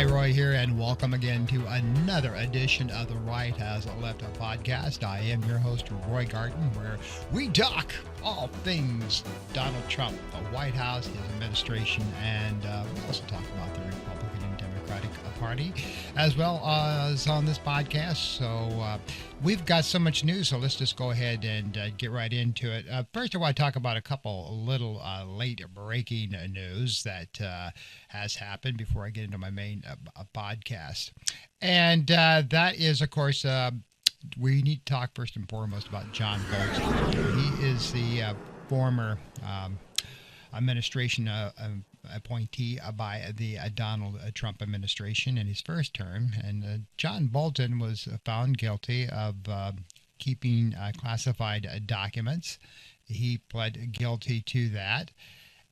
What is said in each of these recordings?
Hi, Roy here, and welcome again to another edition of the Right Has Left podcast. I am your host, Roy Garten, where we talk all things Donald Trump, the White House, his administration, and we also talk about the Republican and Democratic Party, as well as on this podcast. So we've got so much news, so let's just go ahead and get right into it. First, I want to talk about a couple little late-breaking news that has happened before I get into my main podcast. And that is, of course, we need to talk first and foremost about John Bolton. He is the former administration appointee by the Donald Trump administration in his first term. And John Bolton was found guilty of keeping classified documents. He pled guilty to that.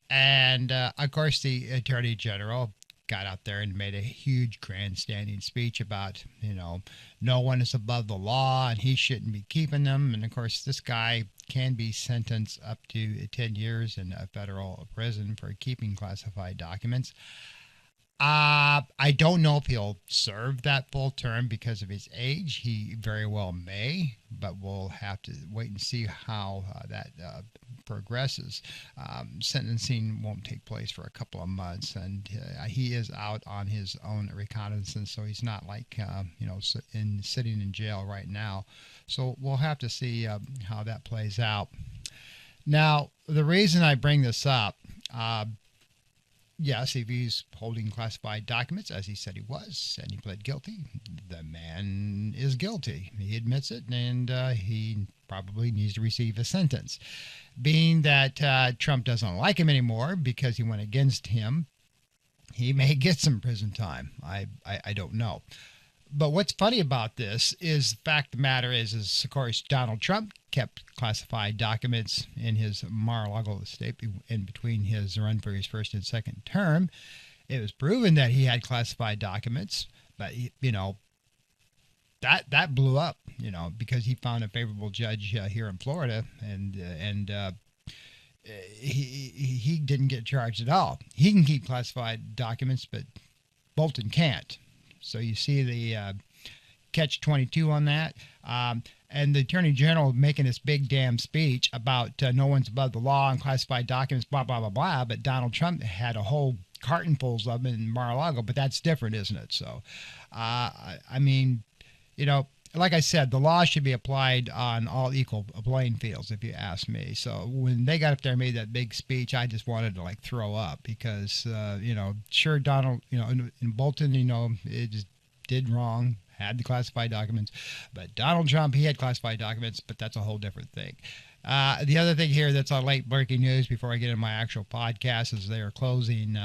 And, of course, the Attorney General got out there and made a huge grandstanding speech about, no one is above the law and he shouldn't be keeping them. And, of course, this guy can be sentenced up to 10 years in a federal prison for keeping classified documents. I don't know if he'll serve that full term because of his age. He very well may, but we'll have to wait and see how that progresses. Sentencing won't take place for a couple of months, and he is out on his own reconnaissance, so he's not like sitting in jail right now. So we'll have to see how that plays out. Now, the reason I bring this up, yes, if he's holding classified documents, as he said he was, and he pled guilty, the man is guilty. He admits it, and he probably needs to receive a sentence. Being that Trump doesn't like him anymore because he went against him, he may get some prison time. I don't know. But what's funny about this is the fact of the matter is, of course, Donald Trump kept classified documents in his Mar-a-Lago estate in between his run for his first and second term. It was proven that he had classified documents, but, that blew up, because he found a favorable judge here in Florida, and he didn't get charged at all. He can keep classified documents, but Bolton can't. So you see the catch-22 on that. And the Attorney General making this big damn speech about no one's above the law and classified documents, blah, blah, blah, blah. But Donald Trump had a whole carton full of them in Mar-a-Lago, but that's different, isn't it? So, like I said, the law should be applied on all equal playing fields, if you ask me. So when they got up there and made that big speech, I just wanted to throw up because, sure, Donald, and Bolton, it just did wrong, had the classified documents, but Donald Trump, he had classified documents, but that's a whole different thing. The other thing here that's on late breaking news before I get into my actual podcast is they are closing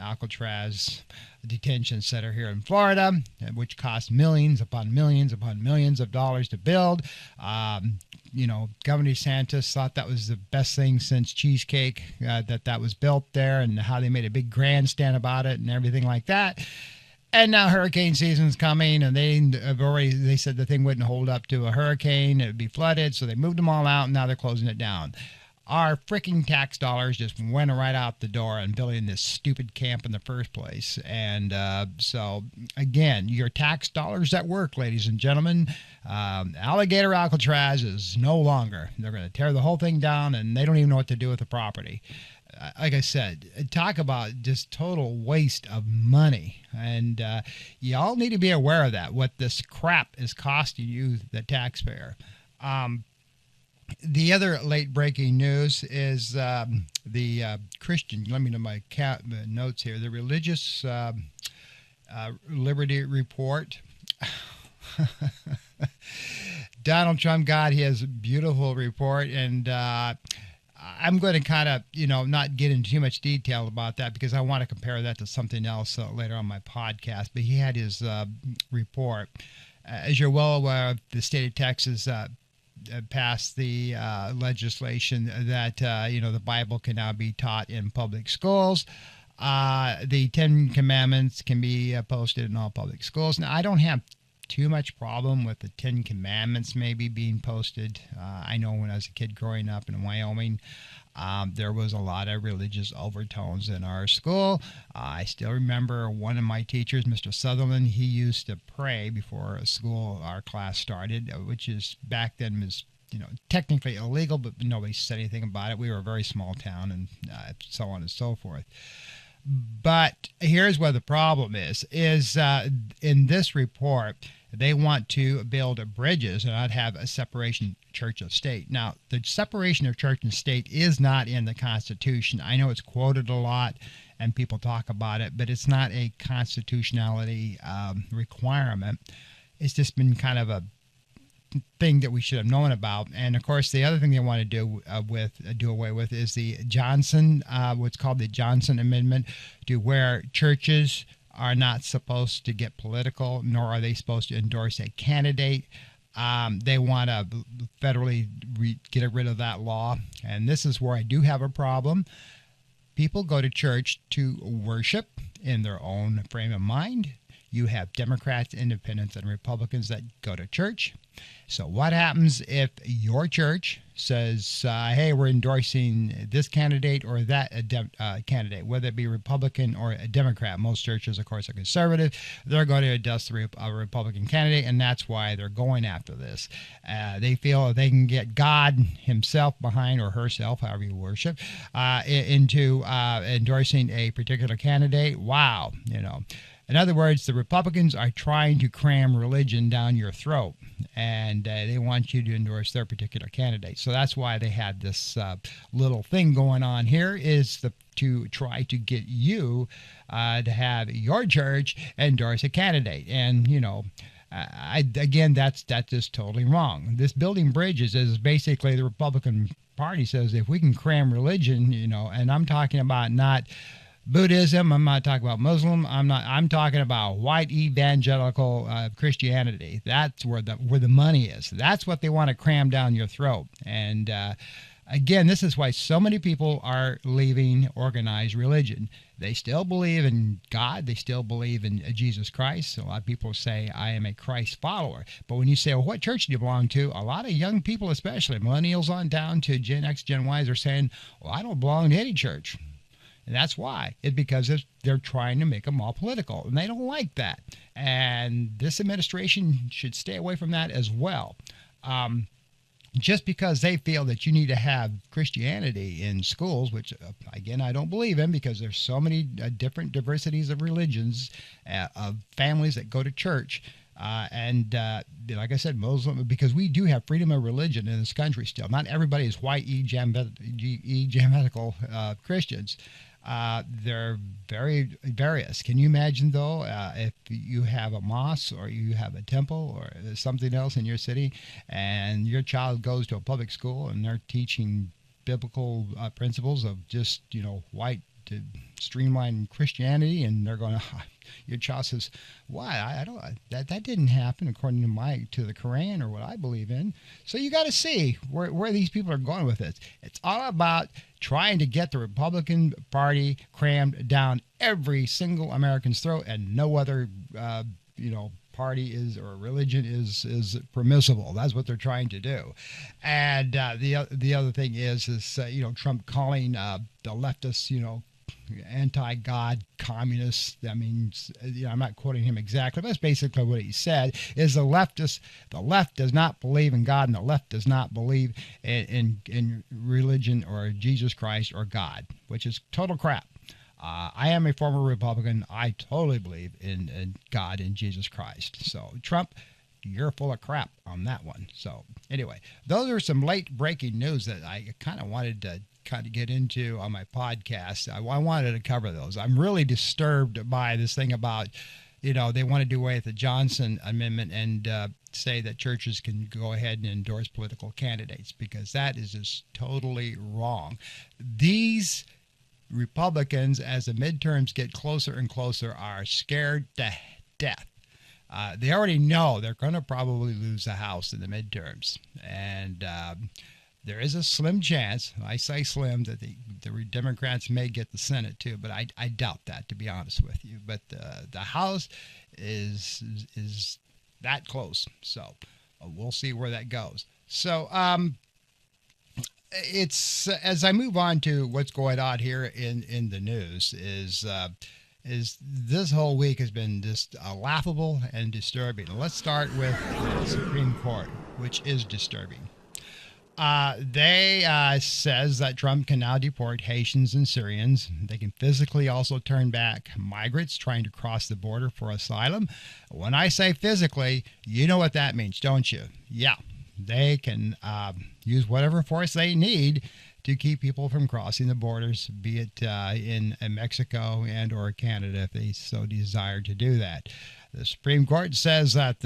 Alcatraz detention center here in Florida, which cost millions upon millions upon millions of dollars to build. Governor DeSantis thought that was the best thing since cheesecake, that was built there, and how they made a big grandstand about it and everything like that. And now hurricane season's coming, and they said the thing wouldn't hold up to a hurricane. It would be flooded, so they moved them all out, and now they're closing it down. Our freaking tax dollars just went right out the door on building this stupid camp in the first place. And so, again, your tax dollars at work, ladies and gentlemen. Alligator Alcatraz is no longer. They're going to tear the whole thing down, and they don't even know what to do with the property. Like I said, talk about just total waste of money. And y'all need to be aware of that, what this crap is costing you, the taxpayer. The other late-breaking news is the Christian, let me know my notes here, the Religious Liberty Report. Donald Trump got his beautiful report, and I'm going to kind of, not get into too much detail about that because I want to compare that to something else later on my podcast. But he had his report. As you're well aware, the state of Texas passed the legislation that, the Bible can now be taught in public schools. The 10 Commandments can be posted in all public schools. Now, I don't have too much problem with the Ten Commandments maybe being posted. I know when I was a kid growing up in Wyoming, there was a lot of religious overtones in our school. I still remember one of my teachers, Mr. Sutherland, he used to pray before our class started, which is back then was technically illegal, but nobody said anything about it. We were a very small town, and so on and so forth. But here's where the problem is in this report, they want to build bridges and not have a separation church of state. Now, the separation of church and state is not in the Constitution. I know it's quoted a lot and people talk about it, but it's not a constitutionality requirement. It's just been kind of a thing that we should have known about. And of course, the other thing they want to do away with is the Johnson, what's called the Johnson Amendment, to where churches are not supposed to get political, nor are they supposed to endorse a candidate. They want to federally get rid of that law. And this is where I do have a problem. People go to church to worship in their own frame of mind. You have Democrats, Independents, and Republicans that go to church. So what happens if your church says, hey, we're endorsing this candidate or that candidate, whether it be Republican or a Democrat? Most churches, of course, are conservative. They're going to endorse a Republican candidate, and that's why they're going after this. They feel if they can get God himself behind, or herself, however you worship, into endorsing a particular candidate. Wow, In other words, the Republicans are trying to cram religion down your throat, and they want you to endorse their particular candidate. So that's why they had this little thing going on here, is to try to get you to have your church endorse a candidate. And, again, that's just totally wrong. This building bridges is basically the Republican Party says if we can cram religion, and I'm talking about not Buddhism, I'm not talking about Muslim, I'm talking about white evangelical Christianity. That's where the money is. That's what they want to cram down your throat. And again, this is why so many people are leaving organized religion. They still believe in God. They still believe in Jesus Christ. A lot of people say, I am a Christ follower. But when you say, well, what church do you belong to? A lot of young people, especially millennials on down to Gen X, Gen Ys, are saying, well, I don't belong to any church. And that's why. It's because they're trying to make them all political, and they don't like that. And this administration should stay away from that as well. Just because they feel that you need to have Christianity in schools, which, again, I don't believe in, because there's so many different diversities of religions, of families that go to church. And like I said, Muslim, because we do have freedom of religion in this country still. Not everybody is white evangelical Christians. They're very various. Can you imagine, though, if you have a mosque or you have a temple or something else in your city, and your child goes to a public school and they're teaching biblical principles of just, white to streamline Christianity, and they're going to, your child says, why? I don't, that didn't happen according to the Quran or what I believe in. So you got to see where these people are going with it. It's all about trying to get the Republican Party crammed down every single American's throat, and no other, party is, or religion is permissible. That's what they're trying to do. And the other thing is Trump calling the leftists, anti-God communists. I mean, I'm not quoting him exactly, but that's basically what he said, is the left does not believe in God, and the left does not believe in religion or Jesus Christ or God, which is total crap. I am a former Republican. I totally believe in God and Jesus Christ. So, Trump, you're full of crap on that one. So, anyway, those are some late breaking news that I kind of wanted to get into on my podcast. I wanted to cover those. I'm really disturbed by this thing about, they want to do away with the Johnson Amendment and say that churches can go ahead and endorse political candidates, because that is just totally wrong. These Republicans, as the midterms get closer and closer, are scared to death. They already know they're going to probably lose the House in the midterms. And there is a slim chance, I say slim, that the Democrats may get the Senate too, but I doubt that, to be honest with you. But the House is that close. So we'll see where that goes. So it's as I move on to what's going on here in the news is this whole week has been just laughable and disturbing. Let's start with the Supreme Court, which is disturbing. They says that Trump can now deport Haitians and Syrians. They can physically also turn back migrants trying to cross the border for asylum. When I say physically, you know what that means, don't you? Yeah, they can use whatever force they need to keep people from crossing the borders, be it in Mexico and or Canada if they so desire to do that. The Supreme Court says that,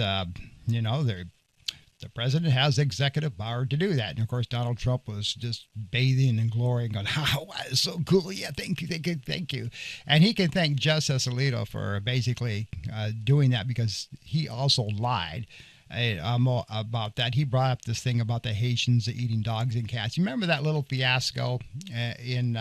the president has executive power to do that. And of course, Donald Trump was just bathing in glory and going, oh, that's so cool. Yeah, thank you. And he can thank Justice Alito for basically doing that because he also lied about that. He brought up this thing about the Haitians eating dogs and cats. You remember that little fiasco in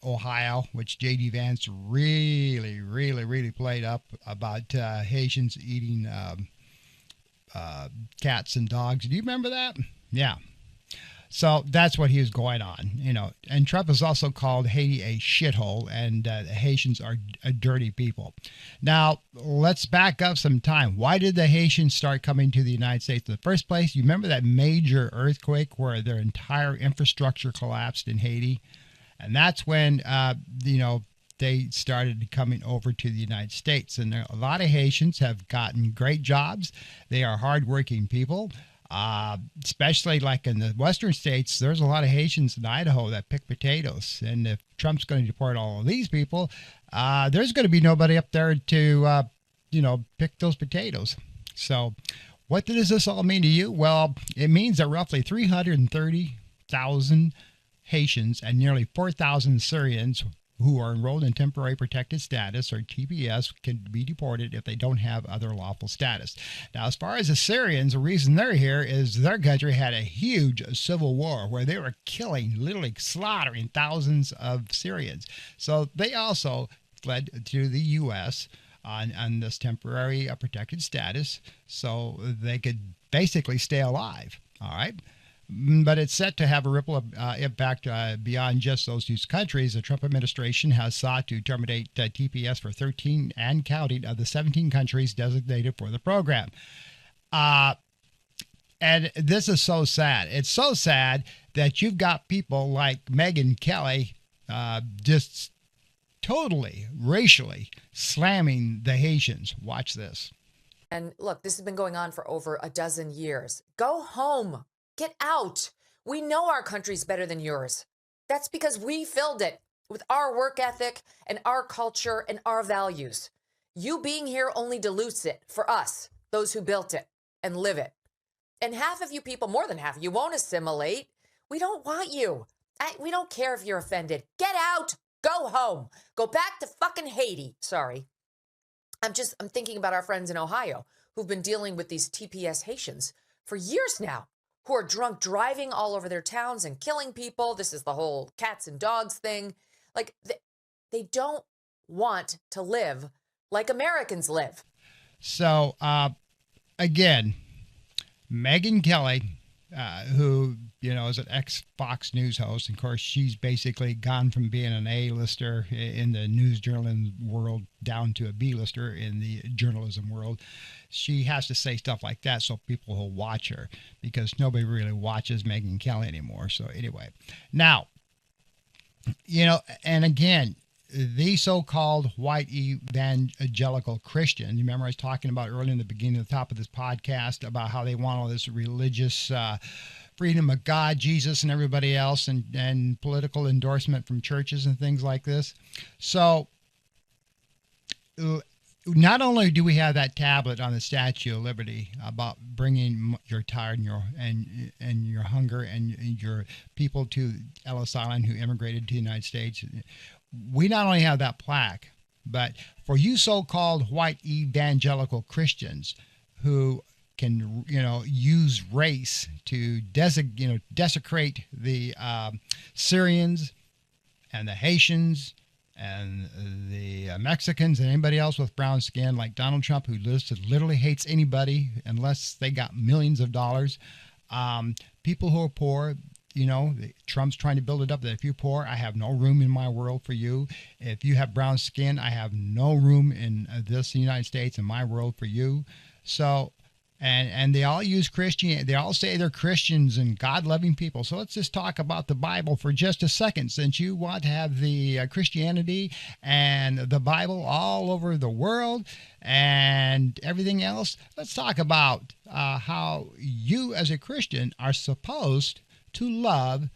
Ohio, which J.D. Vance really played up about Haitians eating cats and dogs. Do you remember that? Yeah. So that's what he was going on, And Trump has also called Haiti a shithole, and the Haitians are a dirty people. Now, let's back up some time. Why did the Haitians start coming to the United States in the first place? You remember that major earthquake where their entire infrastructure collapsed in Haiti? And that's when, they started coming over to the United States. And a lot of Haitians have gotten great jobs. They are hardworking people. Especially like in the western states, there's a lot of Haitians in Idaho that pick potatoes. And if Trump's going to deport all of these people, there's going to be nobody up there to, pick those potatoes. So what does this all mean to you? Well, it means that roughly 330,000 Haitians and nearly 4,000 Syrians who are enrolled in temporary protected status, or TPS, can be deported if they don't have other lawful status. Now, as far as the Syrians, the reason they're here is their country had a huge civil war where they were killing, literally slaughtering thousands of Syrians. So they also fled to the U.S. on this temporary protected status so they could basically stay alive. All right. But it's set to have a ripple impact beyond just those two countries. The Trump administration has sought to terminate TPS for 13 and counting of the 17 countries designated for the program. And this is so sad. It's so sad that you've got people like Megyn Kelly just totally racially slamming the Haitians. Watch this. And look, this has been going on for over a dozen years. Go home. Get out. We know our country's better than yours. That's because we filled it with our work ethic and our culture and our values. You being here only dilutes it for us, those who built it and live it. And half of you people, more than half, you won't assimilate. We don't want you. We don't care if you're offended. Get out. Go home. Go back to fucking Haiti. Sorry. I'm thinking about our friends in Ohio who've been dealing with these TPS Haitians for years now, who are drunk driving all over their towns and killing people. This is the whole cats and dogs thing. Like, they don't want to live like Americans live. So, again, Megyn Kelly, who, is an ex-Fox News host. Of course, she's basically gone from being an A-lister in the news journalism world down to a B-lister in the journalism world. She has to say stuff like that so people will watch her, because nobody really watches Megyn Kelly anymore. So anyway, now, and again, the so-called white evangelical Christian, you remember I was talking about earlier in the beginning, at the top of this podcast, about how they want all this religious freedom of God, Jesus, and everybody else, and political endorsement from churches and things like this. So not only do we have that tablet on the Statue of Liberty about bringing your tired and your hunger and your people to Ellis Island who immigrated to the United States, we not only have that plaque, but for you so-called white evangelical Christians who can, use race to desecrate the Syrians and the Haitians And the Mexicans and anybody else with brown skin, like Donald Trump, who literally hates anybody unless they got millions of dollars. People who are poor, Trump's trying to build it up that if you're poor, I have no room in my world for you. If you have brown skin, I have no room in the United States in my world for you. So, and they all use Christian. They all say they're Christians and God-loving people. So let's just talk about the Bible for just a second, since you want to have the Christianity and the Bible all over the world and everything else. Let's talk about how you, as a Christian, are supposed to love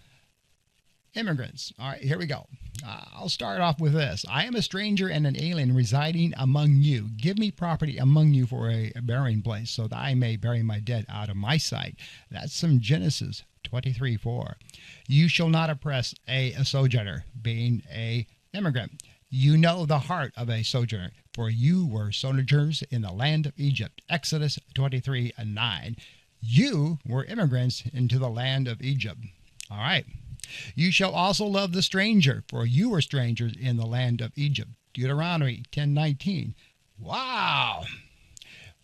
immigrants. All right, here we go. I'll start off with this. I am a stranger and an alien residing among you. Give me property among you for a burying place, so that I may bury my dead out of my sight. That's from Genesis 23:4. You shall not oppress a sojourner, being a immigrant. You know the heart of a sojourner, for you were sojourners in the land of Egypt. Exodus 23:9. You were immigrants into the land of Egypt. All right. You shall also love the stranger, for you were strangers in the land of Egypt. Deuteronomy 10:19. Wow.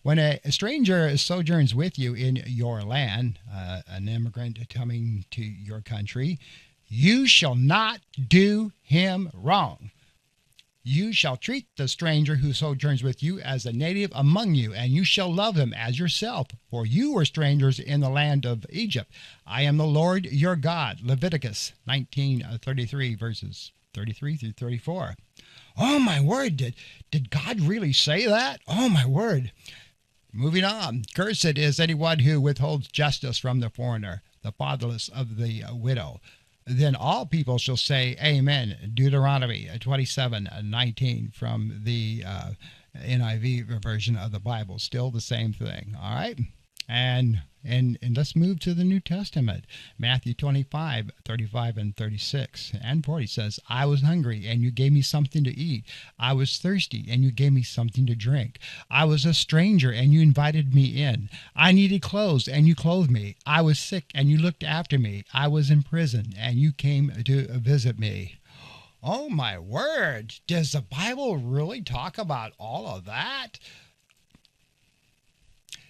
When a stranger sojourns with you in your land, an immigrant coming to your country, you shall not do him wrong. You shall treat the stranger who sojourns with you as a native among you, and you shall love him as yourself, for you were strangers in the land of Egypt. I am the Lord your God. Leviticus 19:33, verses 33 through 34. Oh, my word. Did God really say that? Oh, my word. Moving on. Cursed is anyone who withholds justice from the foreigner, the fatherless of the widow. Then all people shall say, Amen. Deuteronomy 27:19 from the NIV version of the Bible. Still the same thing. All right. And let's move to the New Testament. Matthew 25:35 and 36 and 40 says, I was hungry and you gave me something to eat. I was thirsty and you gave me something to drink. I was a stranger and you invited me in. I needed clothes and you clothed me. I was sick and you looked after me. I was in prison and you came to visit me. Oh, my word. Does the Bible really talk about all of that?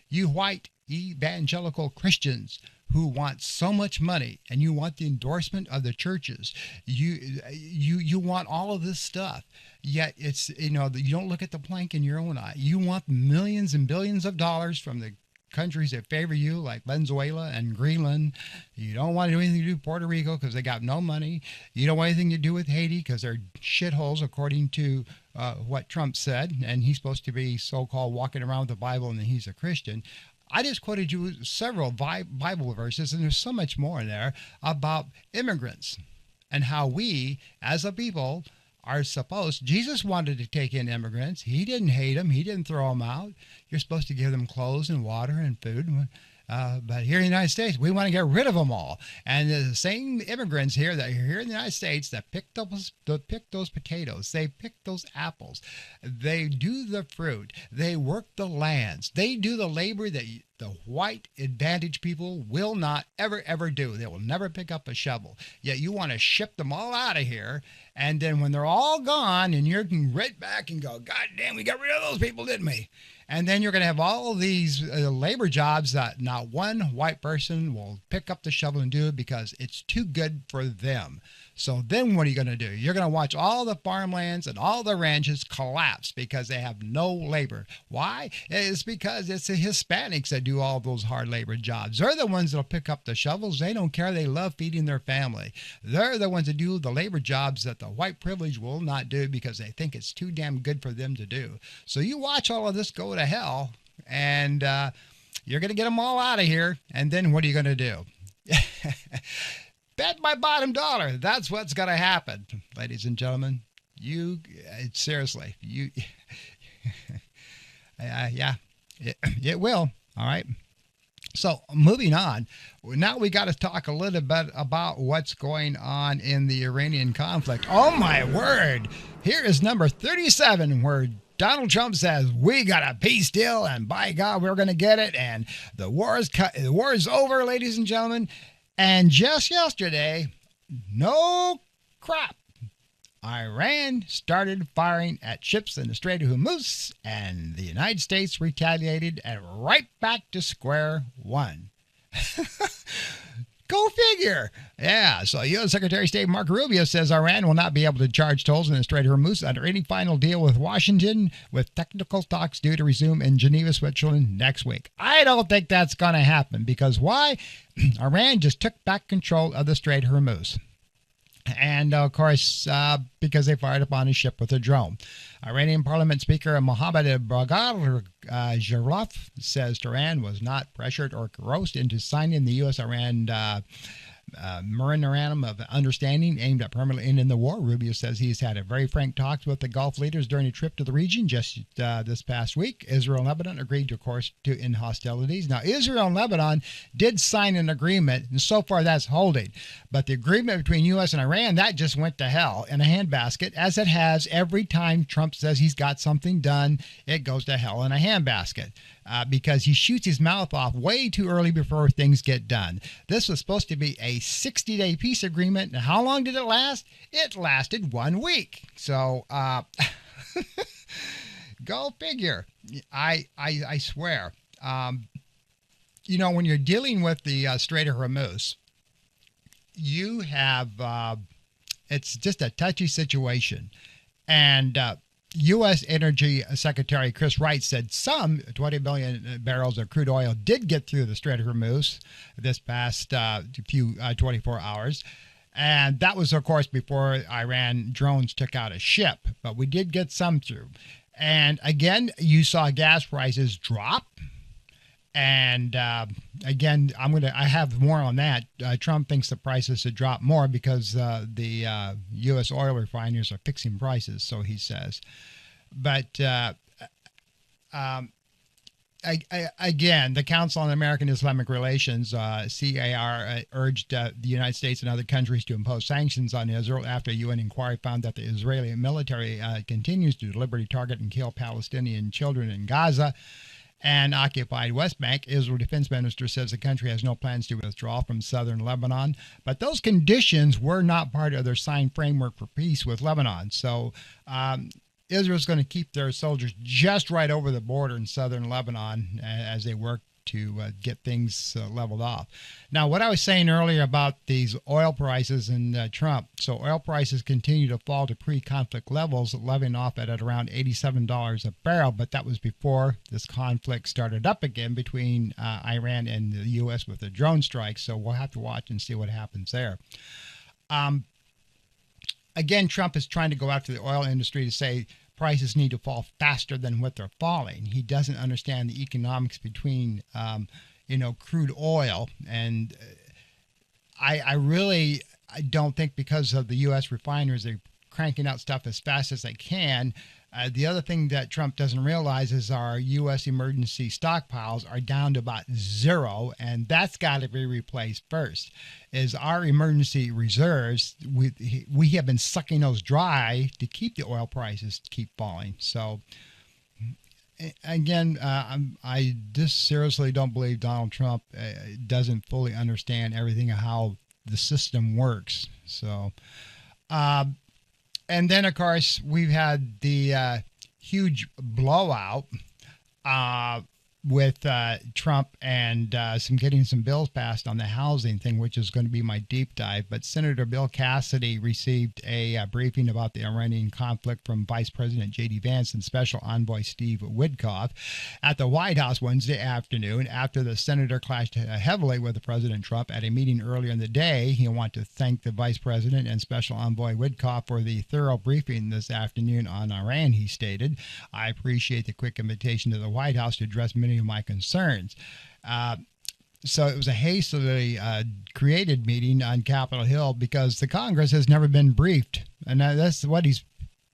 You white evangelical Christians who want so much money, and you want the endorsement of the churches, you want all of this stuff, yet it's, you don't look at the plank in your own eye. You want millions and billions of dollars from the countries that favor you, like Venezuela and Greenland. You don't want to do anything to do with Puerto Rico because they got no money. You don't want anything to do with Haiti because they're shitholes, according to what Trump said, and he's supposed to be so-called walking around with the Bible and he's a Christian. I just quoted you several Bible verses, and there's so much more in there about immigrants and how we, as a people, are supposed. Jesus wanted to take in immigrants. He didn't hate them. He didn't throw them out. You're supposed to give them clothes and water and food. But here in the United States, we want to get rid of them all. And the same immigrants here that are here in the United States that pick those potatoes, they pick those apples, they do the fruit, they work the lands, they do the labor that the white advantaged people will not ever do. They will never pick up a shovel. Yet you want to ship them all out of here. And then when they're all gone and you're right back and go, God damn, we got rid of those people, didn't we? And then you're going to have all these labor jobs that not one white person will pick up the shovel and do it because it's too good for them. So then what are you going to do? You're going to watch all the farmlands and all the ranches collapse because they have no labor. Why? It's because it's the Hispanics that do all those hard labor jobs. They're the ones that'll pick up the shovels. They don't care. They love feeding their family. They're the ones that do the labor jobs that the white privilege will not do because they think it's too damn good for them to do. So you watch all of this go to hell, and you're going to get them all out of here. And then what are you going to do? Bet my bottom dollar that's what's going to happen, ladies and gentlemen. Seriously, yeah, it will. All right. So moving on, now we got to talk a little bit about what's going on in the Iranian conflict. Oh, my word. Here is number 37, where Donald Trump says, we got a peace deal, and by God, we're going to get it. And the war is over, ladies and gentlemen. And just yesterday, no crap, Iran started firing at ships in the Strait of Hormuz, and the United States retaliated and right back to square one. Go figure. Yeah, so U.S. Secretary of State Marco Rubio says Iran will not be able to charge tolls in the Strait of Hormuz under any final deal with Washington, with technical talks due to resume in Geneva, Switzerland next week. I don't think that's going to happen because why? Iran just took back control of the Strait of Hormuz. And of course, because they fired upon a ship with a drone. Iranian Parliament Speaker Mohammad Baghar Jarlaf says Tehran was not pressured or coerced into signing the U.S.-Iran memorandum of understanding aimed at permanently ending the war. Rubio says he's had a very frank talks with the Gulf leaders during a trip to the region just this past week. Israel and Lebanon agreed, of course, to end hostilities. Now, Israel and Lebanon did sign an agreement, and so far that's holding. But the agreement between U.S. and Iran, that just went to hell in a handbasket, as it has every time Trump says he's got something done. It goes to hell in a handbasket. Because he shoots his mouth off way too early before things get done. This was supposed to be a 60-day peace agreement. And how long did it last? It lasted 1 week. So, go figure. I swear. When you're dealing with the Strait of Hormuz, you have, it's just a touchy situation. And, U.S. Energy Secretary Chris Wright said some 20 billion barrels of crude oil did get through the Strait of Hormuz this past 24 hours. And that was, of course, before Iran drones took out a ship. But we did get some through. And again, you saw gas prices drop. And again, I have more on that. Trump thinks the prices should drop more because the U.S. oil refiners are fixing prices, so he says. But again, the Council on American Islamic Relations, CAR, urged the United States and other countries to impose sanctions on Israel after a UN inquiry found that the Israeli military continues to deliberately target and kill Palestinian children in Gaza and occupied West Bank. Israel Defense Minister says the country has no plans to withdraw from southern Lebanon. But those conditions were not part of their signed framework for peace with Lebanon. So Israel's going to keep their soldiers just right over the border in southern Lebanon as they work to get things leveled off. Now, what I was saying earlier about these oil prices and Trump, so oil prices continue to fall to pre-conflict levels, leveling off at around $87 a barrel, but that was before this conflict started up again between Iran and the U.S. with the drone strikes, so we'll have to watch and see what happens there. Again, Trump is trying to go after the oil industry to say prices need to fall faster than what they're falling. He doesn't understand the economics between, crude oil. And I really don't think because of the U.S. refiners, they're cranking out stuff as fast as they can. The other thing that Trump doesn't realize is our U.S. emergency stockpiles are down to about zero, and that's got to be replaced first. Is our emergency reserves, we have been sucking those dry to keep the oil prices keep falling. So, again, I just seriously don't believe Donald Trump doesn't fully understand everything of how the system works. So, and then, of course, we've had the huge blowout with Trump and getting some bills passed on the housing thing, which is going to be my deep dive. But Senator Bill Cassidy received a briefing about the Iranian conflict from Vice President J.D. Vance and Special Envoy Steve Witkoff at the White House Wednesday afternoon after the senator clashed heavily with President Trump at a meeting earlier in the day. He'll want to thank the Vice President and Special Envoy Witkoff for the thorough briefing this afternoon on Iran, he stated. I appreciate the quick invitation to the White House to address many of my concerns. So it was a hastily created meeting on Capitol Hill because the Congress has never been briefed. And that's what he's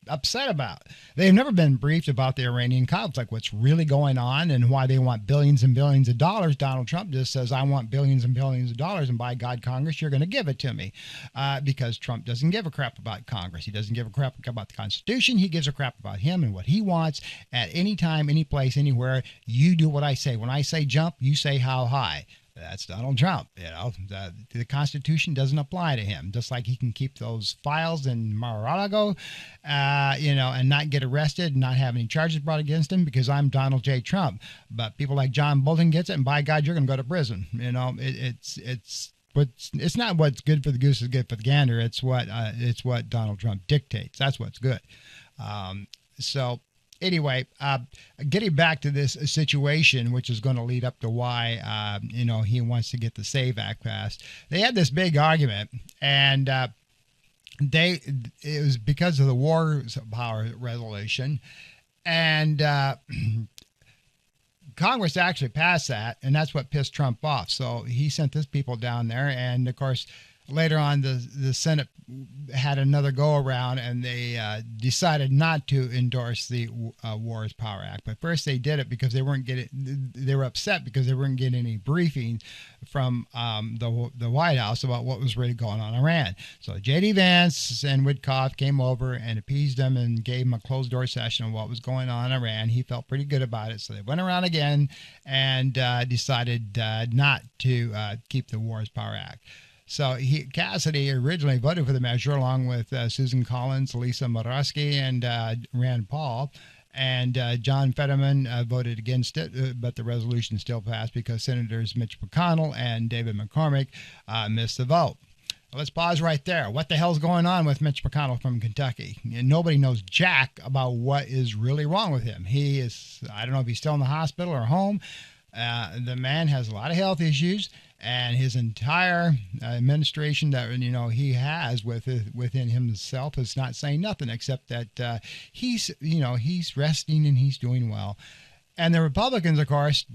upset about. They've never been briefed about the Iranian conflict, what's really going on and why they want billions and billions of dollars. Donald Trump just says, I want billions and billions of dollars, and by God, Congress, you're going to give it to me. Because Trump doesn't give a crap about Congress. He doesn't give a crap about the Constitution. He gives a crap about him and what he wants at any time, any place, anywhere. You do what I say. When I say jump, you say how high. That's Donald Trump. The Constitution doesn't apply to him. Just like he can keep those files in Mar-a-Lago, and not get arrested, and not have any charges brought against him because I'm Donald J. Trump. But people like John Bolton gets it, and by God, you're going to go to prison. It's not what's good for the goose is good for the gander. It's what Donald Trump dictates. That's what's good. So anyway, getting back to this situation, which is going to lead up to why he wants to get the SAVE Act passed. They had this big argument, and it was because of the war power resolution, and Congress actually passed that, and that's what pissed Trump off. So he sent his people down there, and of course, later on, the Senate had another go around, and they decided not to endorse the Wars Power Act. But first, they did it because they were upset because they weren't getting any briefing from the White House about what was really going on in Iran. So J.D. Vance and Witkoff came over and appeased them and gave them a closed door session on what was going on in Iran. He felt pretty good about it, so they went around again and decided not to keep the Wars Power Act. So Cassidy originally voted for the measure along with Susan Collins, Lisa Murkowski, and Rand Paul. And John Fetterman voted against it, but the resolution still passed because Senators Mitch McConnell and David McCormick missed the vote. Let's pause right there. What the hell's going on with Mitch McConnell from Kentucky? And nobody knows jack about what is really wrong with him. I don't know if he's still in the hospital or home. The man has a lot of health issues, and his entire administration that he has within himself is not saying nothing except that he's resting and he's doing well. And the Republicans, of course,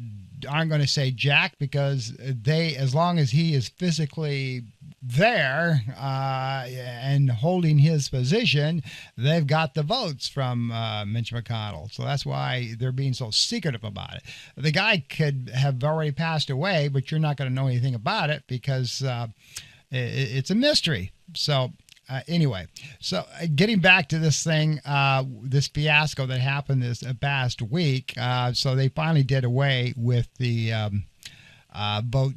aren't going to say jack because as long as he is physically there and holding his position, they've got the votes from Mitch McConnell. So that's why they're being so secretive about it. The guy could have already passed away, but you're not going to know anything about it because it's a mystery. So anyway, so getting back to this thing, this fiasco that happened this past week, so they finally did away with the vote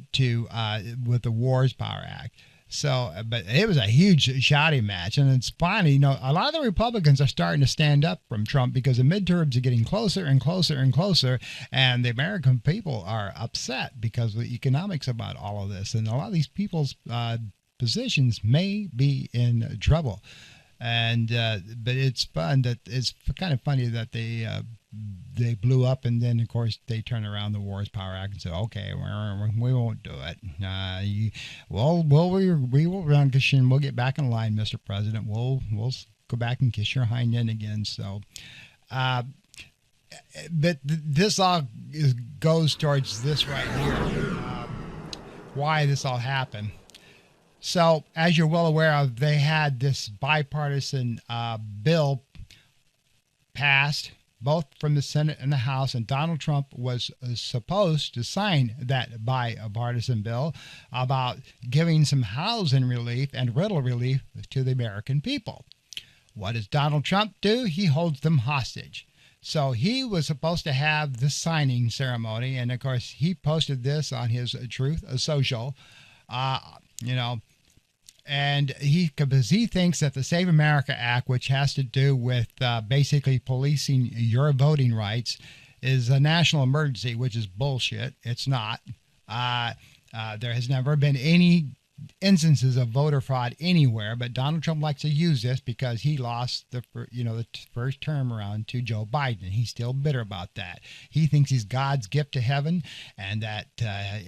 with the Wars Power Act. So, but it was a huge shouting match, and it's finally, a lot of the Republicans are starting to stand up from Trump because the midterms are getting closer and closer and closer, and the American people are upset because of the economics about all of this, and a lot of these people's positions may be in trouble. And but it's kind of funny that they blew up, and then of course they turn around the Wars Power Act and say, okay, we won't do it. We will run, we'll get back in line, Mr. President. We'll go back and kiss your hind end again. So but this all goes towards this right here, why this all happened. So, as you're well aware of, they had this bipartisan bill passed, both from the Senate and the House, and Donald Trump was supposed to sign that bipartisan bill about giving some housing relief and rental relief to the American people. What does Donald Trump do? He holds them hostage. So he was supposed to have the signing ceremony, and of course, he posted this on his Truth Social, and because he thinks that the Save America Act, which has to do with basically policing your voting rights, is a national emergency, which is bullshit. It's not. There has never been any instances of voter fraud anywhere, but Donald Trump likes to use this because he lost the first term around to Joe Biden. He's still bitter about that. He thinks he's God's gift to heaven, and that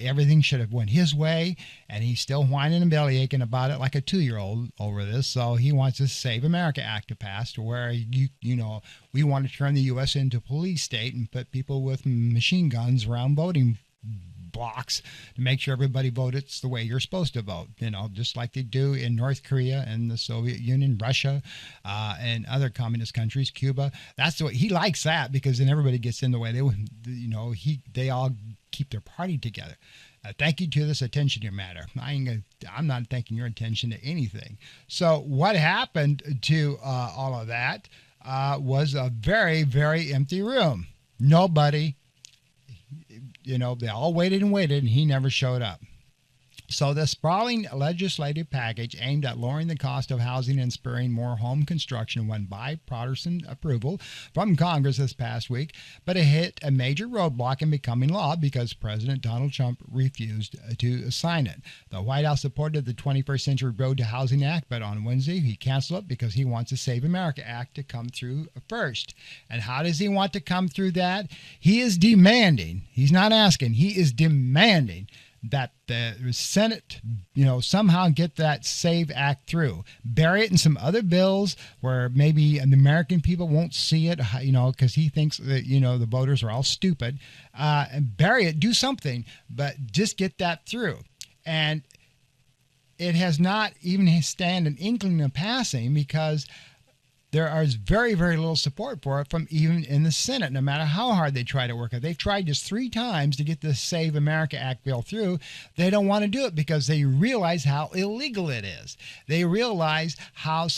everything should have went his way, and he's still whining and bellyaching about it like a 2-year-old over this. So he wants this Save America Act to pass, to where we want to turn the U.S. into a police state and put people with machine guns around voting blocks to make sure everybody votes the way you're supposed to vote, just like they do in North Korea and the Soviet Union, Russia, and other communist countries, Cuba. That's the way he likes that, because then everybody gets in the way. They all keep their party together. Thank you to this attention to matter. I'm not thanking your attention to anything. So what happened to all of that was a very, very empty room. Nobody they all waited and waited, and he never showed up. So the sprawling legislative package aimed at lowering the cost of housing and spurring more home construction won bipartisan approval from Congress this past week, but it hit a major roadblock in becoming law because President Donald Trump refused to sign it. The White House supported the 21st Century Road to Housing Act, but on Wednesday he canceled it because he wants the Save America Act to come through first. And how does he want to come through that? He is demanding, he's not asking, he is demanding that the Senate, somehow get that SAVE Act through. Bury it in some other bills where maybe the American people won't see it, because he thinks that, the voters are all stupid. Bury it, do something, but just get that through. And it has not even stand an inkling of passing because there is very, very little support for it from even in the Senate, no matter how hard they try to work it. They've tried just 3 times to get the Save America Act bill through. They don't want to do it because they realize how illegal it is. They realize how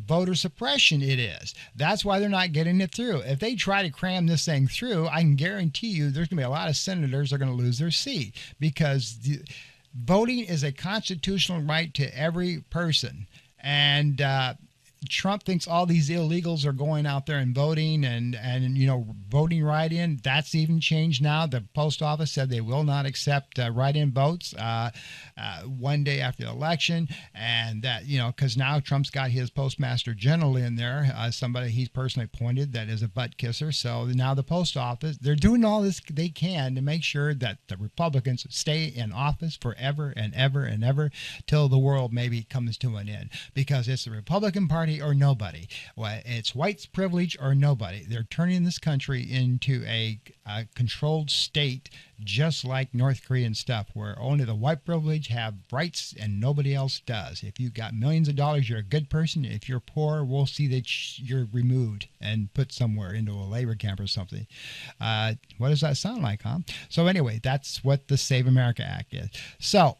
voter suppression it is. That's why they're not getting it through. If they try to cram this thing through, I can guarantee you there's going to be a lot of senators that are going to lose their seat because voting is a constitutional right to every person. And Trump thinks all these illegals are going out there and voting and voting write-in. That's even changed now. The post office said they will not accept write-in votes one day after the election, and that because now Trump's got his postmaster general in there, somebody he's personally appointed that is a butt kisser. So now the post office, they're doing all this they can to make sure that the Republicans stay in office forever and ever and ever till the world maybe comes to an end, because it's the Republican Party or nobody. Well, it's white privilege or nobody. They're turning this country into a controlled state, just like North Korean stuff, where only the white privilege have rights and nobody else does. If you've got millions of dollars, you're a good person. If you're poor, we'll see that you're removed and put somewhere into a labor camp or something. What does that sound like, huh? So anyway, that's what the Save America Act is. So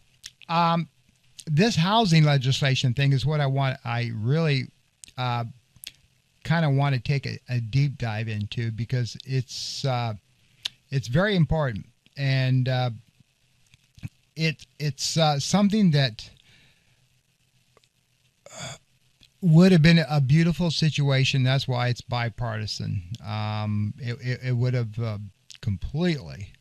this housing legislation thing is what I really kind of want to take a deep dive into, because it's very important, and it's something that would have been a beautiful situation. That's why it's bipartisan. It would have completely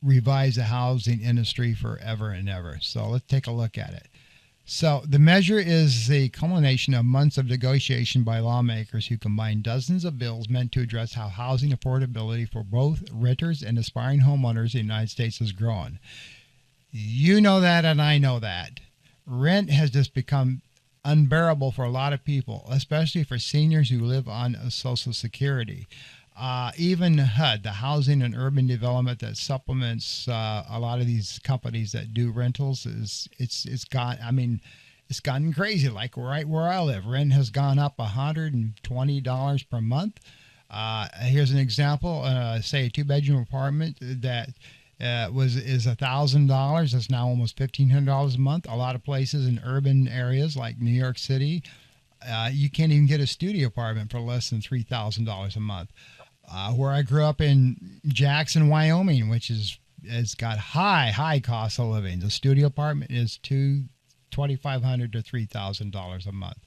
revised the housing industry forever and ever. So let's take a look at it. So the measure is the culmination of months of negotiation by lawmakers who combine dozens of bills meant to address how housing affordability for both renters and aspiring homeowners in the United States has grown. You know that, and I know that. Rent has just become unbearable for a lot of people, especially for seniors who live on Social Security. Even HUD, the Housing and Urban Development that supplements a lot of these companies that do rentals, it's gotten crazy. Like right where I live, rent has gone up $120 per month. Here's an example: say a 2-bedroom apartment that is $1,000. That's now almost $1,500 a month. A lot of places in urban areas like New York City, you can't even get a studio apartment for less than $3,000 a month. Where I grew up in Jackson, Wyoming, which has got high cost of living, the studio apartment is $2,500 to $3,000 a month.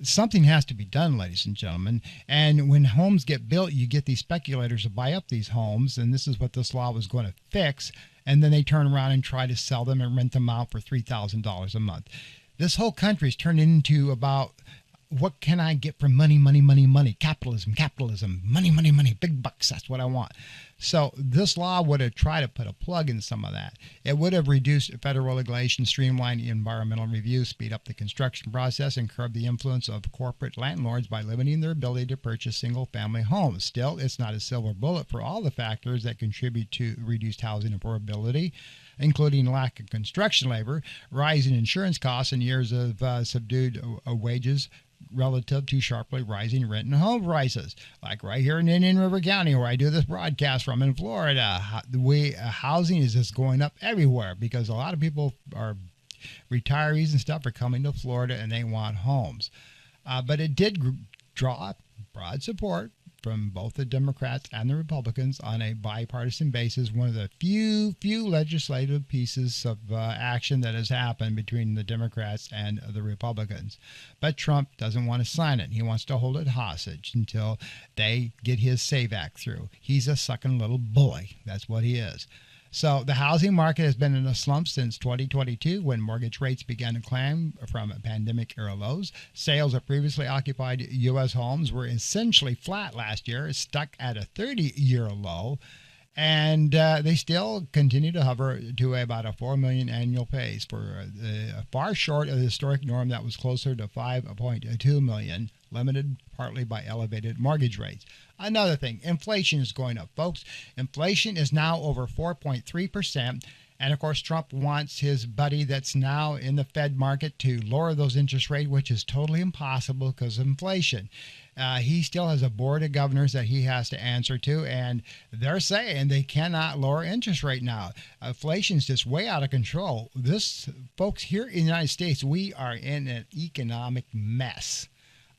Something has to be done, ladies and gentlemen. And when homes get built, you get these speculators to buy up these homes, and this is what this law was going to fix. And then they turn around and try to sell them and rent them out for $3,000 a month. This whole country is turned into about, what can I get for money, money, money, money? Capitalism, money, money, money, big bucks. That's what I want. So this law would have tried to put a plug in some of that. It would have reduced federal regulation, streamlined environmental review, speed up the construction process, and curb the influence of corporate landlords by limiting their ability to purchase single-family homes. Still, it's not a silver bullet for all the factors that contribute to reduced housing affordability, including lack of construction labor, rising insurance costs, and years of subdued wages relative to sharply rising rent and home prices. Like right here in Indian River County, where I do this broadcast from in Florida, the way housing is just going up everywhere because a lot of people are retirees and stuff are coming to Florida and they want homes. But it did draw broad support from both the Democrats and the Republicans on a bipartisan basis. One of the few legislative pieces of action that has happened between the Democrats and the Republicans. But Trump doesn't want to sign it. He wants to hold it hostage until they get his SAVE Act through. He's a sucking little bully. That's what he is. So the housing market has been in a slump since 2022 when mortgage rates began to climb from pandemic-era lows. Sales of previously occupied U.S. homes were essentially flat last year, stuck at a 30-year low, and they still continue to hover to about a 4 million annual pace, for far short of the historic norm that was closer to 5.2 million, limited partly by elevated mortgage rates. Another thing, inflation is going up, folks. Inflation is now over 4.3%. And of course, Trump wants his buddy that's now in the Fed market to lower those interest rates, which is totally impossible because of inflation. He still has a board of governors that he has to answer to, and they're saying they cannot lower interest rate now. Inflation is just way out of control. This, folks, here in the United States, we are in an economic mess.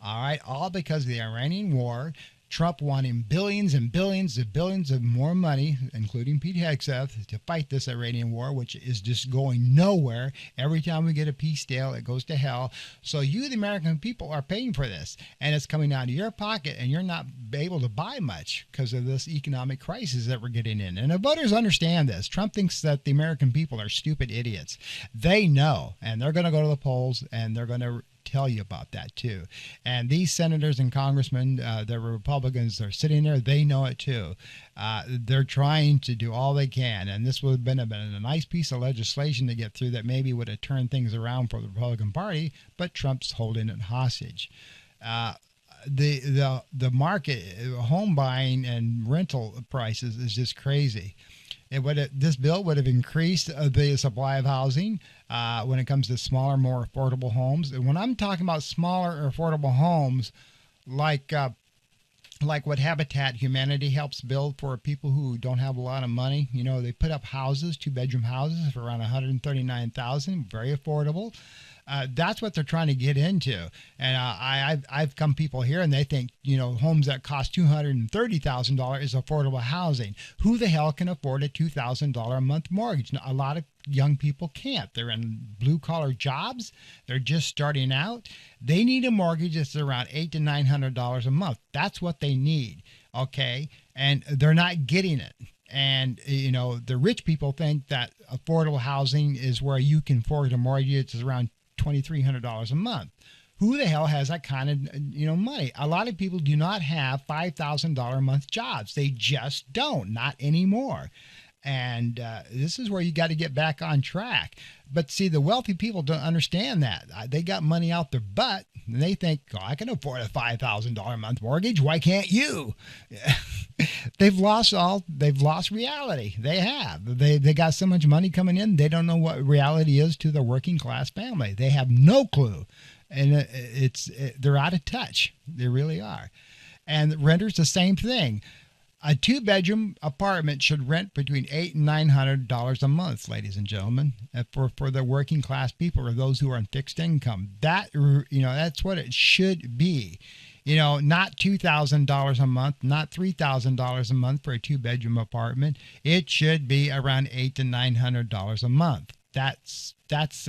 All right, all because of the Iranian war. Trump wanting billions and billions and billions of more money, including Pete Hegseth, to fight this Iranian war, which is just going nowhere. Every time we get a peace deal, it goes to hell. So you, the American people, are paying for this, and it's coming out of your pocket, and you're not able to buy much because of this economic crisis that we're getting in. And the voters understand this. Trump thinks that the American people are stupid idiots. They know, and they're going to go to the polls, and they're going to tell you about that too. And these senators and congressmen, the Republicans, are sitting there. They know it too. They're trying to do all they can, and this would have been a nice piece of legislation to get through that maybe would have turned things around for the Republican Party, but Trump's holding it hostage. The market, home buying and rental prices is just crazy. This bill would have increased the supply of housing when it comes to smaller, more affordable homes. And when I'm talking about smaller, affordable homes, like what Habitat Humanity helps build for people who don't have a lot of money, they put up houses, 2-bedroom houses for around $139,000, very affordable. That's what they're trying to get into. And I've come people here and they think, homes that cost $230,000 is affordable housing. Who the hell can afford a $2,000 a month mortgage? Now, a lot of young people can't. They're in blue collar jobs. They're just starting out. They need a mortgage that's around $800 to $900 a month. That's what they need. Okay. And they're not getting it. And, the rich people think that affordable housing is where you can afford a mortgage. It's around $2,300 a month. Who the hell has that kind of, money? A lot of people do not have $5,000 a month jobs. They just don't, not anymore. And this is where you got to get back on track. But see, the wealthy people don't understand that. They got money out their butt, and they think, I can afford a $5,000 a month mortgage. Why can't you? They've lost reality. They have. They got so much money coming in, they don't know what reality is to the working class family. They have no clue. And they're out of touch. They really are. And renters, the same thing. A 2-bedroom apartment should rent between $800 and $900 a month, ladies and gentlemen, for the working class people or those who are on fixed income. That's what it should be. Not $2,000 a month, not $3,000 a month for a 2-bedroom apartment. It should be around $800 to $900 a month. That's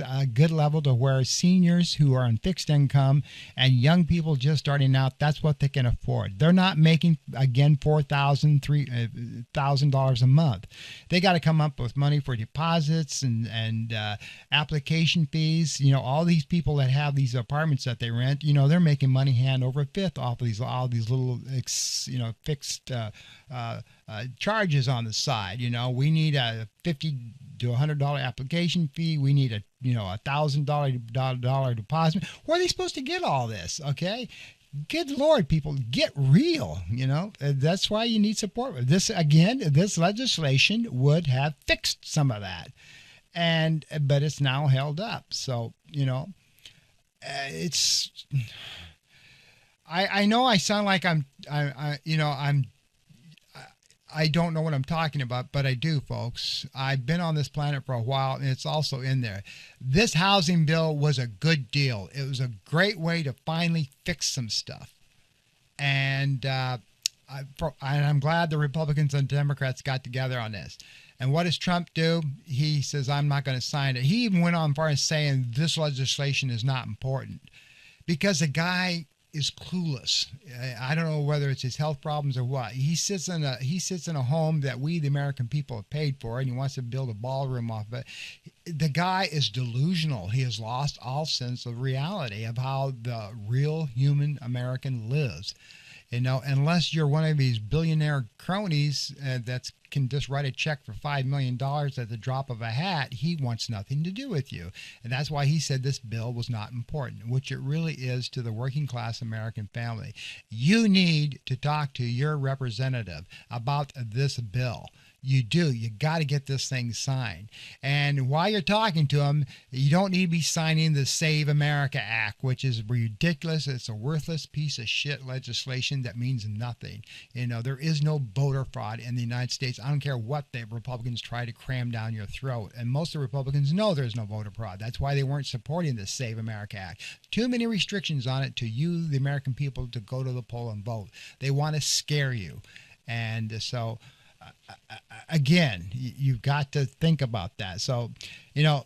a good level to where seniors who are on fixed income and young people just starting out, that's what they can afford. They're not making, again, $4,000, $3,000 a month. They got to come up with money for deposits and application fees. All these people that have these apartments that they rent, they're making money hand over fist off of all these little, fixed charges on the side. We need a $50 to $100 application fee. We need a $1,000 deposit. Where are they supposed to get all this? Okay. Good Lord, people, get real. That's why you need support. This legislation would have fixed some of that, but it's now held up. So it's. I know I sound like I don't know what I'm talking about, but I do, folks. I've been on this planet for a while, and it's also in there. This housing bill was a good deal. It was a great way to finally fix some stuff. And and I'm glad the Republicans and Democrats got together on this. And what does Trump do? He says, I'm not going to sign it. He even went on far as saying this legislation is not important because the guy is clueless. I don't know whether it's his health problems or what. He sits in a home that we, the American people, have paid for, and he wants to build a ballroom off of it. The guy is delusional. He has lost all sense of reality of how the real human American lives. Unless you're one of these billionaire cronies that can just write a check for $5 million at the drop of a hat, he wants nothing to do with you. And that's why he said this bill was not important, which it really is to the working class American family. You need to talk to your representative about this bill. You do. You got to get this thing signed. And while you're talking to them, you don't need to be signing the Save America Act, which is ridiculous. It's a worthless piece of shit legislation that means nothing. There is no voter fraud in the United States. I don't care what the Republicans try to cram down your throat. And most of the Republicans know there's no voter fraud. That's why they weren't supporting the Save America Act. Too many restrictions on it to you, the American people, to go to the poll and vote. They want to scare you. And so... again, you've got to think about that. So,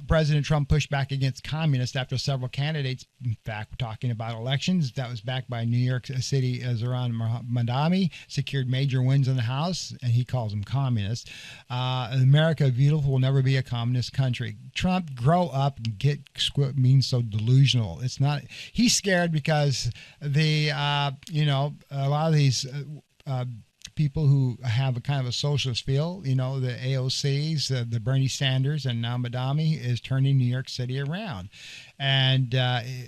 President Trump pushed back against communists after several candidates, in fact, talking about elections, that was backed by New York City Zohran Mamdani, secured major wins in the House, and he calls them communists. America Beautiful will never be a communist country. Trump, grow up and get what means so delusional. It's not. He's scared because a lot of these people who have a kind of a socialist feel, the AOCs, the Bernie Sanders, and now Mamdani is turning New York City around. And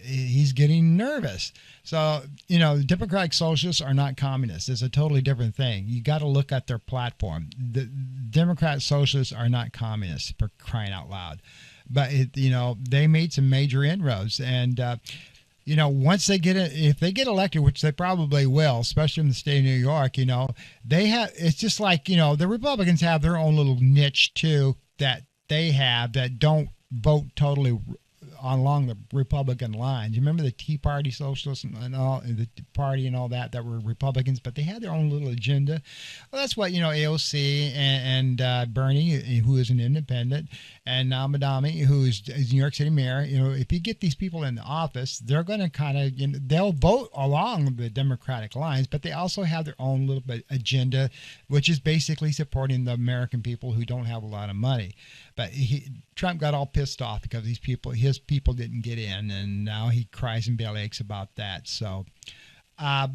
he's getting nervous. So, the Democratic Socialists are not communists. It's a totally different thing. You got to look at their platform. The Democrat Socialists are not communists, for crying out loud. But, they made some major inroads. And, once they if they get elected, which they probably will, especially in the state of New York, it's just like, the Republicans have their own little niche too that they have that don't vote totally along the Republican lines. You remember the Tea Party socialists and all the party and all that were Republicans, but they had their own little agenda. Well, that's what AOC and Bernie, who is an independent, and now Mamdani, who is New York City mayor. If you get these people in the office, they're going to kind of they'll vote along the Democratic lines, but they also have their own little bit agenda, which is basically supporting the American people who don't have a lot of money. But Trump got all pissed off because his people didn't get in, and now he cries and bellyaches about that. So, now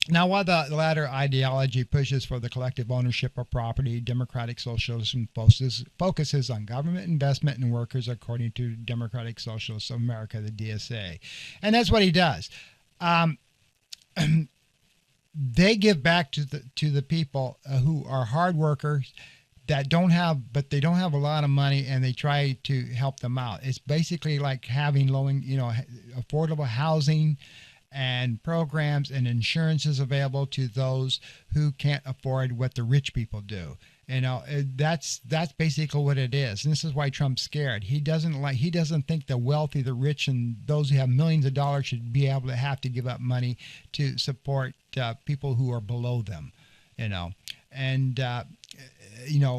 while the latter ideology pushes for the collective ownership of property, democratic socialism focuses on government investment in workers, according to Democratic Socialists of America, the DSA. And that's what he does. They give back to the people who are hard workers, that don't have a lot of money, and they try to help them out. It's basically like having affordable housing and programs and insurances available to those who can't afford what the rich people do. That's basically what it is. And this is why Trump's scared. He doesn't think the wealthy, the rich, and those who have millions of dollars should be able to have to give up money to support people who are below them, and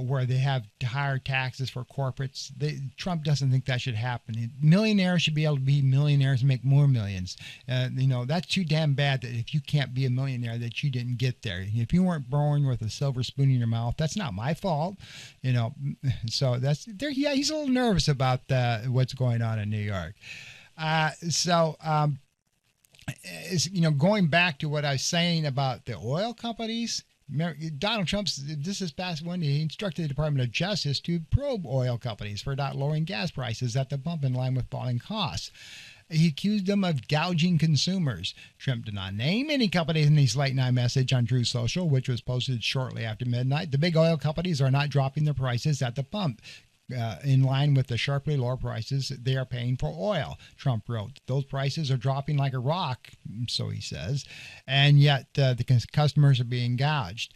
where they have higher taxes for corporates. Trump doesn't think that should happen. Millionaires should be able to be millionaires and make more millions. That's too damn bad that if you can't be a millionaire that you didn't get there. If you weren't born with a silver spoon in your mouth, that's not my fault. So that's there. Yeah, he's a little nervous about what's going on in New York. Going back to what I was saying about the oil companies, Donald Trump, this past Wednesday, he instructed the Department of Justice to probe oil companies for not lowering gas prices at the pump in line with falling costs. He accused them of gouging consumers. Trump did not name any companies in his late night message on Truth Social, which was posted shortly after midnight. The big oil companies are not dropping their prices at the pump. In line with the sharply lower prices they are paying for oil, Trump wrote. Those prices are dropping like a rock, so he says, and yet the customers are being gouged.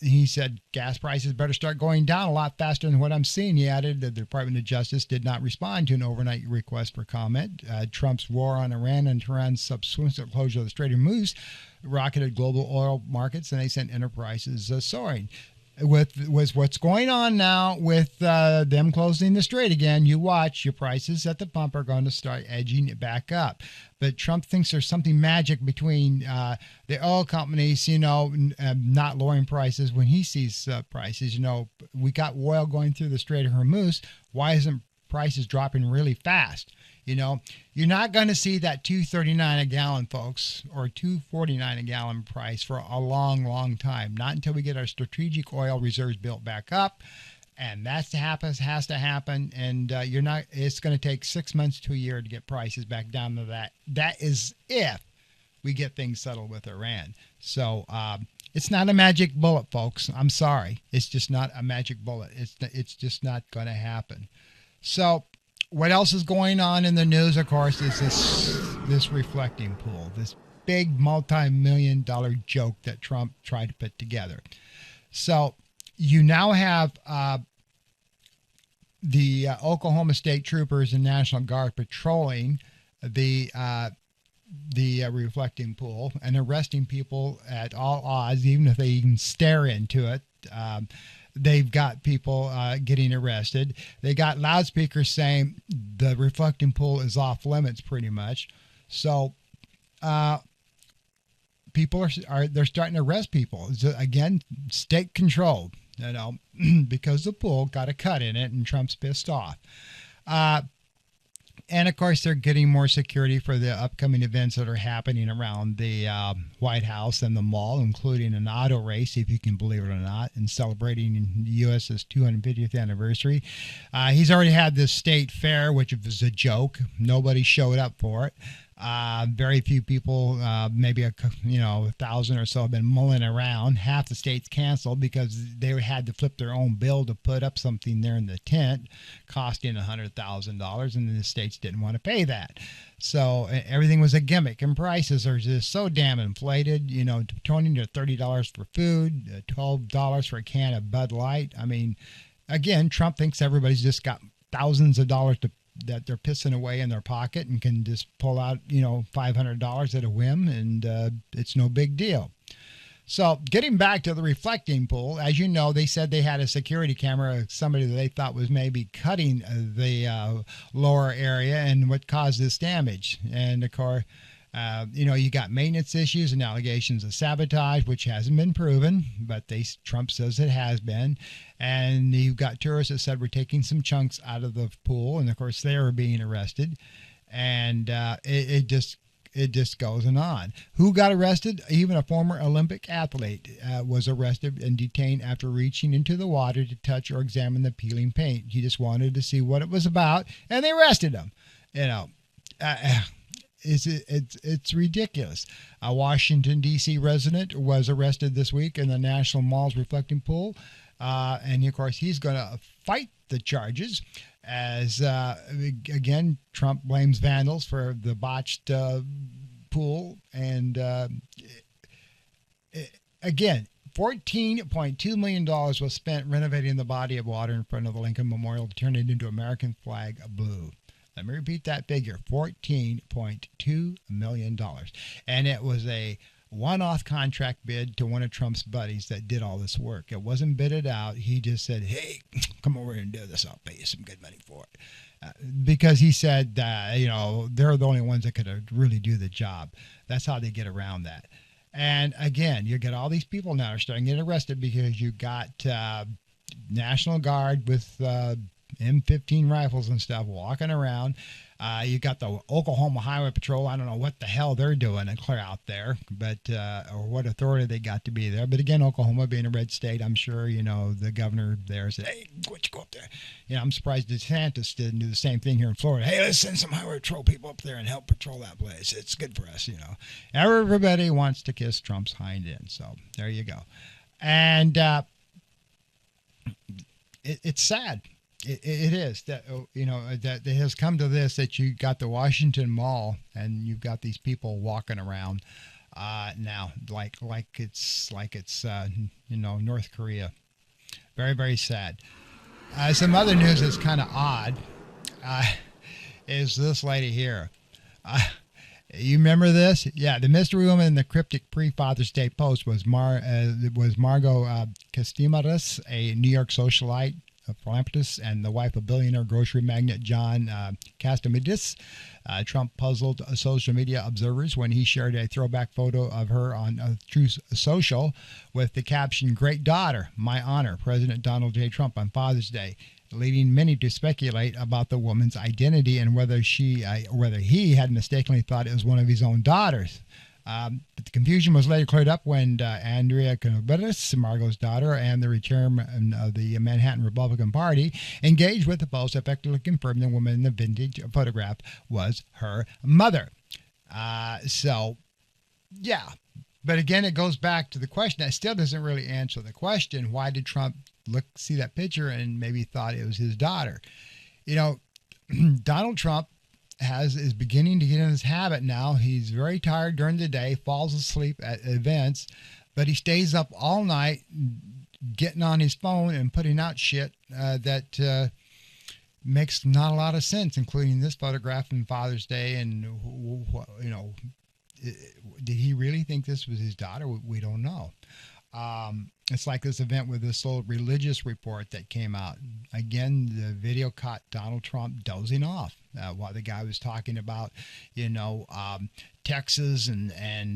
He said gas prices better start going down a lot faster than what I'm seeing. He added that the Department of Justice did not respond to an overnight request for comment. Trump's war on Iran and Tehran's subsequent closure of the Strait of Hormuz rocketed global oil markets, and they sent enterprises soaring. With what's going on now with them closing the strait again, you watch, your prices at the pump are going to start edging it back up. But Trump thinks there's something magic between the oil companies, not lowering prices when he sees prices. We got oil going through the Strait of Hormuz. Why isn't prices dropping really fast? You're not going to see that $2.39 a gallon, folks, or $2.49 a gallon price for a long, long time. Not until we get our strategic oil reserves built back up, and has to happen. And you're not. It's going to take 6 months to a year to get prices back down to that. That is if we get things settled with Iran. So it's not a magic bullet, folks. I'm sorry, it's just not a magic bullet. It's just not going to happen. So. What else is going on in the news, of course, is this reflecting pool, this big multi-million-dollar joke that Trump tried to put together. So you now have the Oklahoma State Troopers and National Guard patrolling the reflecting pool and arresting people at all odds, even if they even stare into it. They've got people getting arrested. They got loudspeakers saying the reflecting pool is off limits pretty much. So people they're starting to arrest people. So again, state controlled, because the pool got a cut in it and Trump's pissed off. And of course, they're getting more security for the upcoming events that are happening around the White House and the mall, including an auto race, if you can believe it or not, and celebrating the U.S.'s 250th anniversary. He's already had this state fair, which was a joke. Nobody showed up for it. Very few people, maybe 1,000 or so, have been mulling around. Half the states canceled because they had to flip their own bill to put up something there in the tent, costing $100,000, and the states didn't want to pay that. So everything was a gimmick, and prices are just so damn inflated. $20 to $30 for food, $12 for a can of Bud Light. I mean, again, Trump thinks everybody's just got thousands of dollars that they're pissing away in their pocket and can just pull out, $500 at a whim, and it's no big deal. So getting back to the reflecting pool, as you know, they said they had a security camera, somebody that they thought was maybe cutting the lower area and what caused this damage. And of course, you got maintenance issues and allegations of sabotage, which hasn't been proven, but Trump says it has been. And you've got tourists that said we're taking some chunks out of the pool, and of course they are being arrested. And it just goes on. Who got arrested? Even a former Olympic athlete was arrested and detained after reaching into the water to touch or examine the peeling paint. He just wanted to see what it was about, and they arrested him. It's ridiculous. A Washington, D.C. resident was arrested this week in the National Mall's reflecting pool. And of course, he's going to fight the charges as, again, Trump blames vandals for the botched pool. And again, $14.2 million was spent renovating the body of water in front of the Lincoln Memorial to turn it into American flag blue. Let me repeat that figure, $14.2 million. And it was a one-off contract bid to one of Trump's buddies that did all this work. It wasn't bidded out. He just said, hey, come over here and do this. I'll pay you some good money for it. Because he said, they're the only ones that could really do the job. That's how they get around that. And again, you get all these people now are starting to get arrested because you got National Guard with M15 rifles and stuff walking around. You got the Oklahoma Highway Patrol. I don't know what the hell they're doing and clear out there, but or what authority they got to be there. But again, Oklahoma being a red state, I'm sure the governor there said, "Hey, why don't you go up there?" I'm surprised DeSantis didn't do the same thing here in Florida. Hey, let's send some highway patrol people up there and help patrol that place. It's good for us, Everybody wants to kiss Trump's hind end, so there you go. And it's sad. It is that that it has come to this, that you got the Washington Mall and you've got these people walking around now, like it's North Korea. Very, very sad. Some other news that's kind of odd uh, is this lady here. Uh, you remember this? Yeah, the mystery woman in the cryptic pre-Father's Day post was Margot Castimaris, a New York socialite, a philanthropist, and the wife of billionaire grocery magnate John Castimaris. Trump puzzled social media observers when he shared a throwback photo of her on Truth Social with the caption, "Great daughter, my honor, President Donald J. Trump on Father's Day," leading many to speculate about the woman's identity and whether he had mistakenly thought it was one of his own daughters. But the confusion was later cleared up when Andrea Canaveris, Margot's daughter, and the chairman of the Manhattan Republican Party engaged with the post, effectively confirmed the woman in the vintage photograph was her mother. So, yeah. But again, it goes back to the question that still doesn't really answer the question. Why did Trump see that picture and maybe thought it was his daughter? Donald Trump is beginning to get in his habit now. He's very tired during the day, falls asleep at events, but he stays up all night getting on his phone and putting out shit that makes not a lot of sense, including this photograph on Father's Day. And, did he really think this was his daughter? We don't know. It's like this event with this little religious report that came out. Again, the video caught Donald Trump dozing off while the guy was talking about, Texas and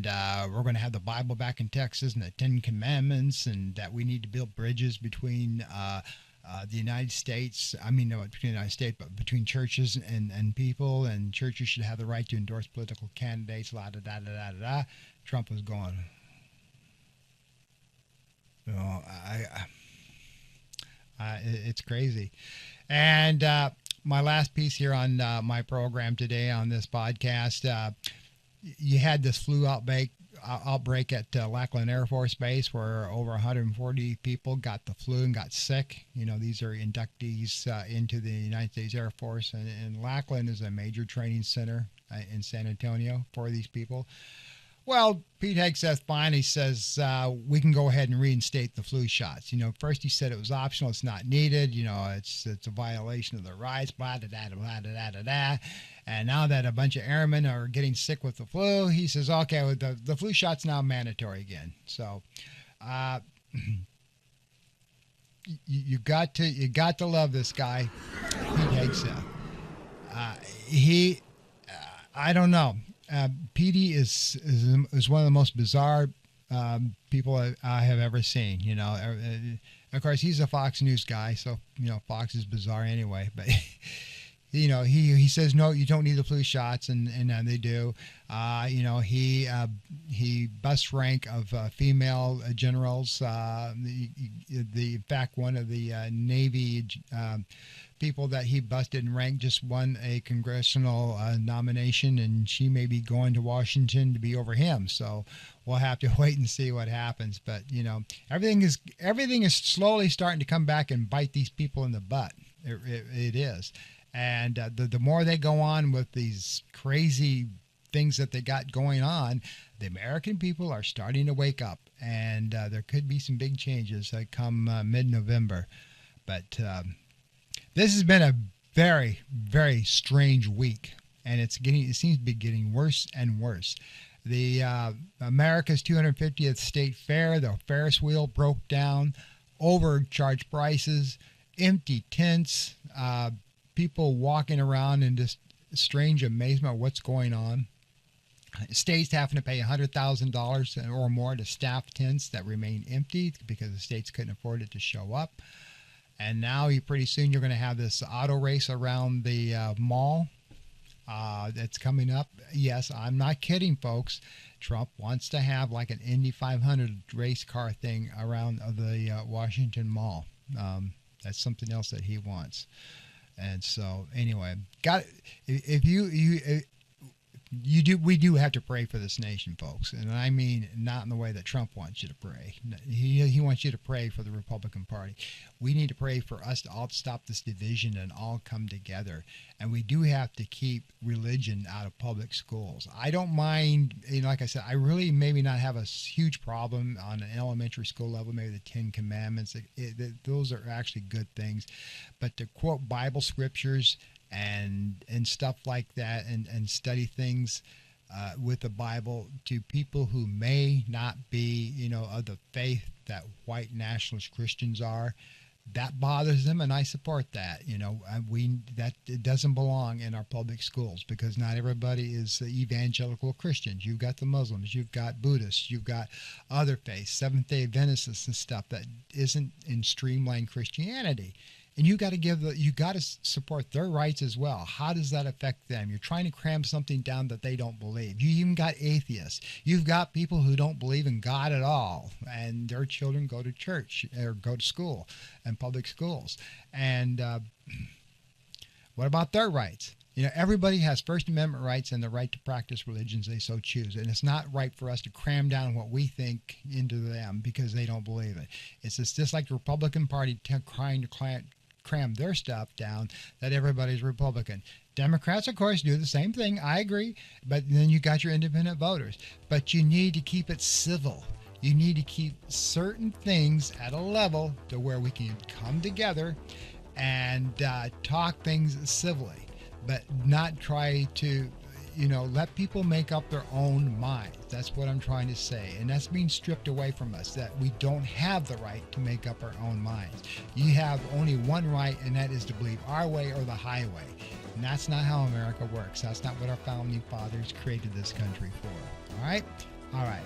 we're going to have the Bible back in Texas and the Ten Commandments, and that we need to build bridges between the United States. I mean, no, between the United States, but between churches and people, and churches should have the right to endorse political candidates. La da da da da da da. Trump was going. It's crazy. And my last piece here on my program today on this podcast, you had this flu outbreak at Lackland Air Force Base where over 140 people got the flu and got sick. These are inductees into the United States Air Force, and Lackland is a major training center in San Antonio for these people. Well, Pete Hegseth finally says we can go ahead and reinstate the flu shots. First he said it was optional, it's not needed. It's a violation of the rights. Blah da da blah da da da da. And now that a bunch of airmen are getting sick with the flu, he says, okay, well, the flu shot's now mandatory again. So, you got to love this guy, Pete Hegseth. I don't know. Petey is one of the most bizarre people I have ever seen. Of course, he's a Fox News guy, so Fox is bizarre anyway. But he says no, you don't need the flu shots, and they do. He bust rank of female generals. In fact, one of the Navy people that he busted and ranked just won a congressional nomination, and she may be going to Washington to be over him. So we'll have to wait and see what happens. But everything is slowly starting to come back and bite these people in the butt. It is, and the more they go on with these crazy things that they got going on, the American people are starting to wake up, and there could be some big changes that come mid-November. But this has been a very, very strange week, and it seems to be getting worse and worse. The America's 250th State Fair, the Ferris wheel broke down, overcharged prices, empty tents, people walking around in just strange amazement of what's going on. States having to pay $100,000 or more to staff tents that remain empty because the states couldn't afford it to show up. And now pretty soon you're going to have this auto race around the mall that's coming up. Yes, I'm not kidding, folks. Trump wants to have like an Indy 500 race car thing around the Washington Mall. That's something else that he wants. And so anyway, We do have to pray for this nation, folks, and I mean not in the way that Trump wants you to pray. He wants you to pray for the Republican Party. We need to pray for us to all stop this division and all come together. And we do have to keep religion out of public schools. I don't mind, like I said, I really maybe not have a huge problem on an elementary school level, maybe the Ten Commandments. Those are actually good things. But to quote Bible scriptures and stuff like that and study things with the Bible to people who may not be, of the faith that white nationalist Christians are, that bothers them, and I support that. It doesn't belong in our public schools because not everybody is evangelical Christians. You've got the Muslims, you've got Buddhists, you've got other faiths, Seventh-day Adventists and stuff that isn't in streamlined Christianity. And you got to support their rights as well. How does that affect them? You're trying to cram something down that they don't believe. You even got atheists. You've got people who don't believe in God at all, and their children go to church or go to school and public schools. And what about their rights? Everybody has First Amendment rights and the right to practice religions they so choose. And it's not right for us to cram down what we think into them because they don't believe it. It's just like the Republican Party trying to cram their stuff down that everybody's Republican. Democrats, of course, do the same thing. I agree. But then you got your independent voters. But you need to keep it civil. You need to keep certain things at a level to where we can come together and talk things civilly, but not try to let people make up their own minds. That's what I'm trying to say. And that's being stripped away from us, that we don't have the right to make up our own minds. You have only one right, and that is to believe our way or the highway. And that's not how America works. That's not what our founding fathers created this country for. All right? All right.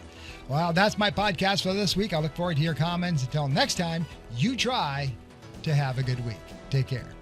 Well, that's my podcast for this week. I look forward to your comments. Until next time, you try to have a good week. Take care.